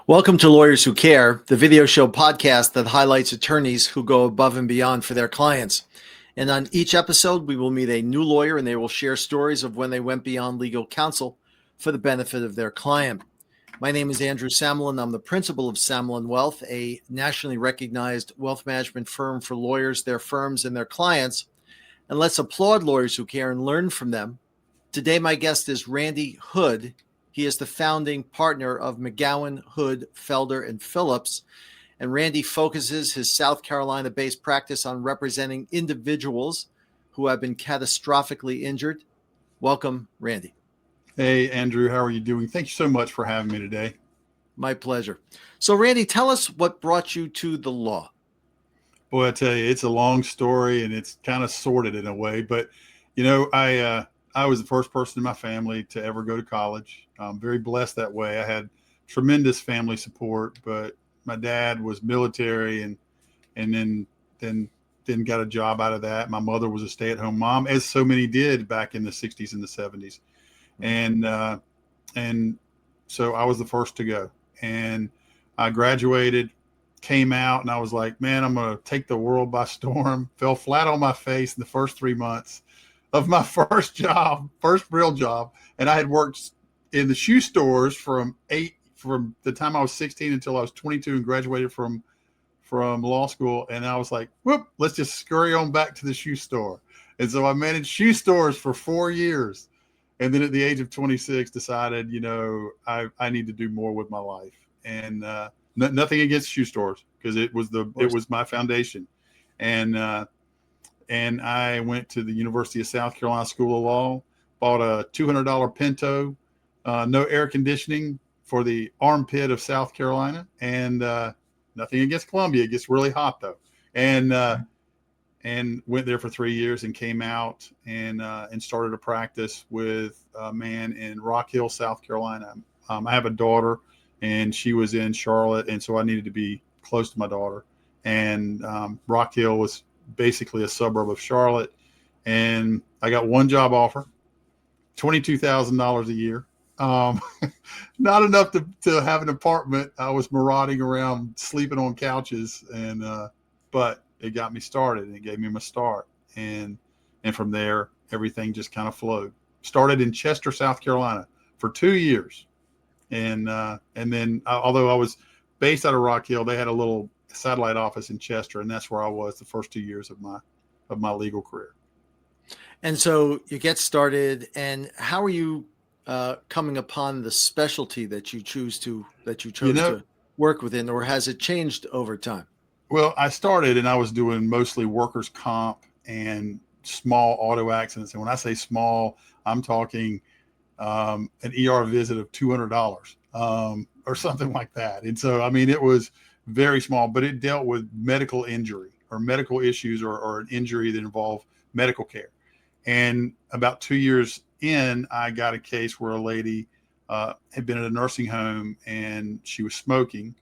Welcome to Lawyers Who Care, the video show podcast that highlights attorneys who go above and beyond for their clients. And on each episode, we will meet a new lawyer and they will share stories of when they went beyond legal counsel for the benefit of their client. My name is Andrew Samalin. I'm the principal of Samalin Wealth, a nationally recognized wealth management firm for lawyers, their firms, and their clients. And let's applaud Lawyers Who Care and learn from them. Today, my guest is Randy Hood. He is the founding partner of McGowan, Hood, Felder, and Phillips. And Randy focuses his South Carolina-based practice on representing individuals who have been catastrophically injured. Welcome, Randy. Hey, Andrew, how are you doing? Thank you so much for having me today. My pleasure. So, Randy, tell us what brought you to the law. Boy, I tell you, it's a long story and it's kind of sordid in a way. But, you know, I was the first person in my family to ever go to college. I'm very blessed that way. I had tremendous family support, but my dad was military and then got a job out of that. My mother was a stay-at-home mom, as so many did back in the 60s and the 70s. And so I was the first to go. And I graduated, came out, and I was like, man, I'm going to take the world by storm. Fell flat on my face in the first 3 months of my first real job. And I had worked in the shoe stores from the time I was 16 until I was 22 and graduated from law school. And I was like, whoop, let's just scurry on back to the shoe store. And so I managed shoe stores for 4 years. And then at the age of 26, decided, you know, I need to do more with my life. And nothing against shoe stores, because it was my foundation. And I went to the University of South Carolina School of Law, bought a $200 Pinto, no air conditioning for the armpit of South Carolina, and nothing against Columbia. It gets really hot though. And went there for 3 years and came out and started a practice with a man in Rock Hill, South Carolina. I have a daughter and she was in Charlotte. And so I needed to be close to my daughter. And Rock Hill was basically a suburb of Charlotte. And I got one job offer, $22,000 a year. Not enough to have an apartment. I was marauding around, sleeping on couches, but it got me started and it gave me my start. And from there, everything just kind of flowed. Started in Chester, South Carolina for 2 years. And then although I was based out of Rock Hill, they had a little satellite office in Chester, and that's where I was the first 2 years of my legal career. And so you get started, and how are you coming upon the specialty that you chose to work within, or has it changed over time? Well, I started and I was doing mostly workers' comp and small auto accidents. And when I say small, I'm talking an ER visit of $200 or something like that. And so, I mean, it was very small, but it dealt with medical injury or medical issues or an injury that involved medical care. And about 2 years in, I got a case where a lady had been at a nursing home and she was smoking.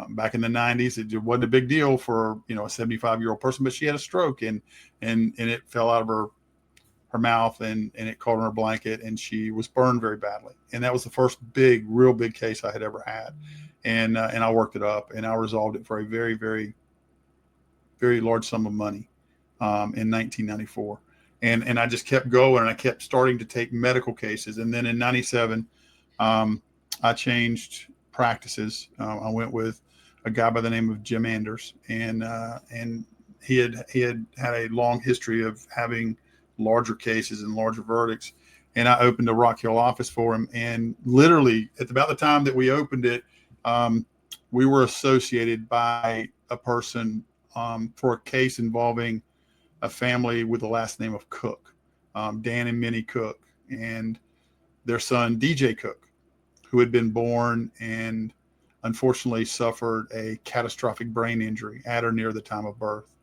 Back in the 90s, it wasn't a big deal for, a 75-year-old person, but she had a stroke and it fell out of her mouth and it caught on her blanket and she was burned very badly. And that was the first real big case I had ever had. And I worked it up and I resolved it for a very, very, very large sum of money in 1994. And I just kept going and I kept starting to take medical cases. And then in 97, I changed practices. I went with a guy by the name of Jim Anders, and he had a long history of having larger cases and larger verdicts. And I opened a Rock Hill office for him. And literally at about the time that we opened it, we were associated by a person for a case involving a family with the last name of Cook, Dan and Minnie Cook, and their son, DJ Cook, who had been born and unfortunately suffered a catastrophic brain injury at or near the time of birth.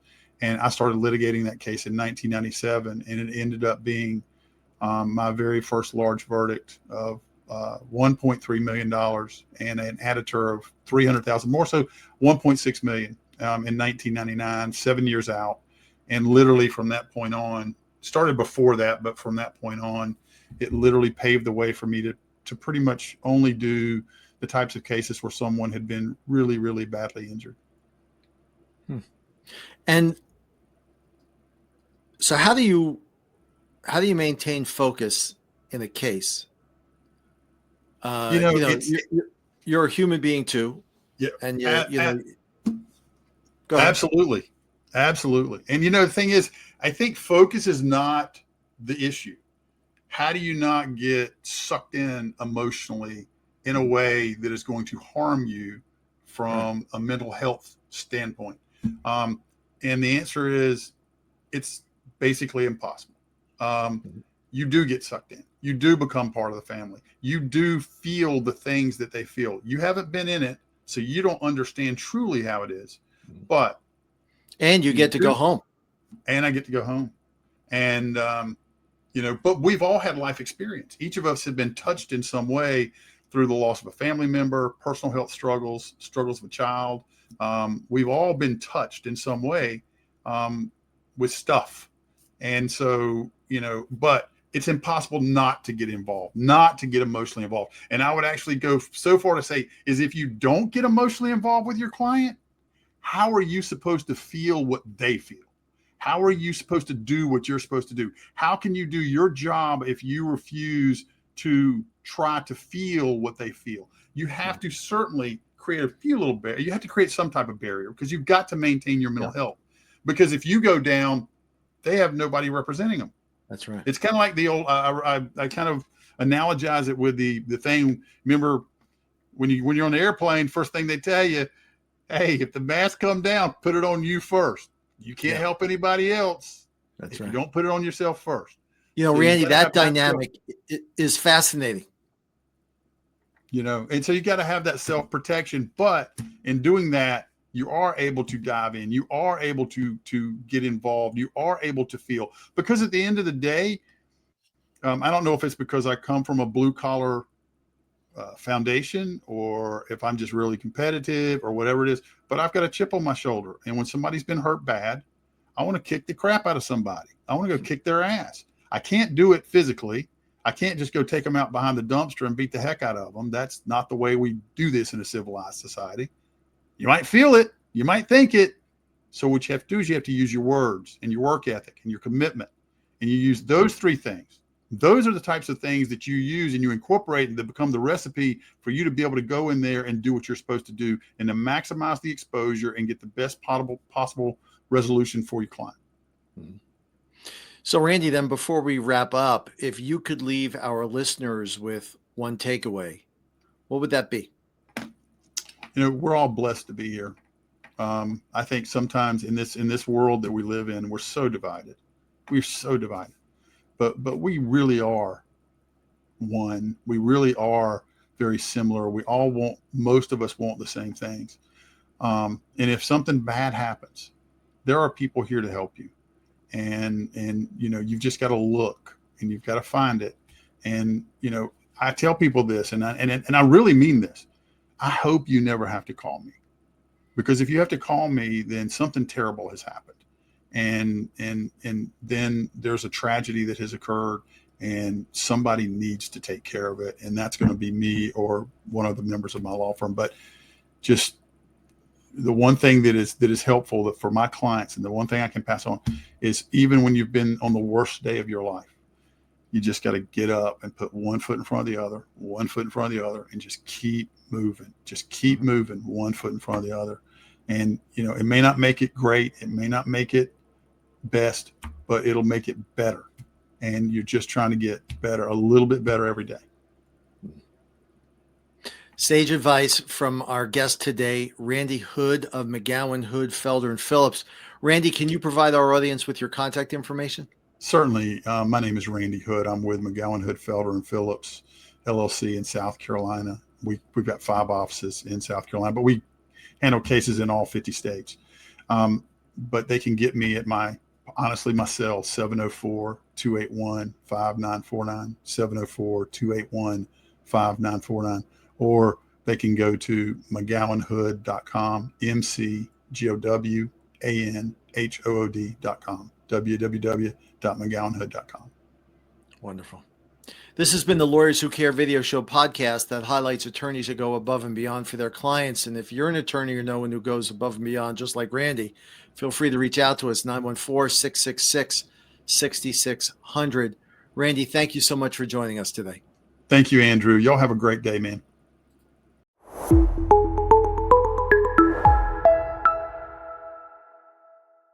And I started litigating that case in 1997, and it ended up being my very first large verdict of $1.3 million and an additor of $300,000 more, so $1.6 million in 1999, 7 years out. And literally from that point on, started before that, but from that point on, it literally paved the way for me to pretty much only do the types of cases where someone had been really, really badly injured. And so how do you maintain focus in a case? You're a human being too. Yeah, and go ahead. Absolutely. And the thing is, I think focus is not the issue. How do you not get sucked in emotionally in a way that is going to harm you from a mental health standpoint? And the answer is, it's basically impossible. You do get sucked in. You do become part of the family. You do feel the things that they feel. You haven't been in it, so you don't understand truly how it is. And you get to go home. And I get to go home. And, but we've all had life experience. Each of us have been touched in some way through the loss of a family member, personal health struggles of a child. We've all been touched in some way with stuff. And so, but it's impossible not to get involved, not to get emotionally involved. And I would actually go so far to say is if you don't get emotionally involved with your client, how are you supposed to feel what they feel? How are you supposed to do what you're supposed to do? How can you do your job if you refuse to try to feel what they feel? You have to certainly create a few little barriers. You have to create some type of barrier because you've got to maintain your mental health. Because if you go down, they have nobody representing them. That's right. It's kind of like the old, I kind of analogize it with the thing. Remember when you're on the airplane, first thing they tell you, hey, if the mask come down, put it on you first. You can't help anybody else. That's right. You don't put it on yourself first. So Randy, that dynamic is fascinating. And so you got to have that self-protection. But in doing that, you are able to dive in. You are able to get involved. You are able to feel. Because at the end of the day, I don't know if it's because I come from a blue-collar foundation or if I'm just really competitive or whatever it is, but I've got a chip on my shoulder. And when somebody's been hurt bad, I want to kick the crap out of somebody. I want to go kick their ass. I can't do it physically. I can't just go take them out behind the dumpster and beat the heck out of them. That's not the way we do this in a civilized society. You might feel it. You might think it. So what you have to do is you have to use your words and your work ethic and your commitment. And you use those three things. Those are the types of things that you use and you incorporate and that become the recipe for you to be able to go in there and do what you're supposed to do and to maximize the exposure and get the best possible resolution for your client. So Randy, then before we wrap up, if you could leave our listeners with one takeaway, what would that be? We're all blessed to be here. I think sometimes in this world that we live in, we're so divided. We're so divided. But we really are one. We really are very similar. Most of us want the same things. And if something bad happens, there are people here to help you. And you've just got to look and you've got to find it. And, I tell people this and I really mean this. I hope you never have to call me, because if you have to call me, then something terrible has happened. And then there's a tragedy that has occurred and somebody needs to take care of it. And that's going to be me or one of the members of my law firm. But just the one thing that is helpful for my clients, and the one thing I can pass on, is even when you've been on the worst day of your life, you just got to get up and put one foot in front of the other, one foot in front of the other, and just keep moving. Just keep moving, one foot in front of the other. And, it may not make it great. It may not make it best, but it'll make it better. And you're just trying to get better, a little bit better every day. Sage advice from our guest today, Randy Hood of McGowan, Hood, Felder, and Phillips. Randy, can you provide our audience with your contact information? Certainly. My name is Randy Hood. I'm with McGowan, Hood, Felder, and Phillips, LLC in South Carolina. We've got 5 offices in South Carolina, but we handle cases in all 50 states. But they can get me at my cell, 704-281-5949, 704-281-5949. Or they can go to McGowanhood.com, McGowanhood.com, www.mcgowanhood.com. partner.mcgowanhood.com. Wonderful. This has been the Lawyers Who Care video show podcast that highlights attorneys that go above and beyond for their clients. And if you're an attorney or know one who goes above and beyond, just like Randy, feel free to reach out to us, 914-666-6600. Randy, thank you so much for joining us today. Thank you, Andrew. Y'all have a great day, man.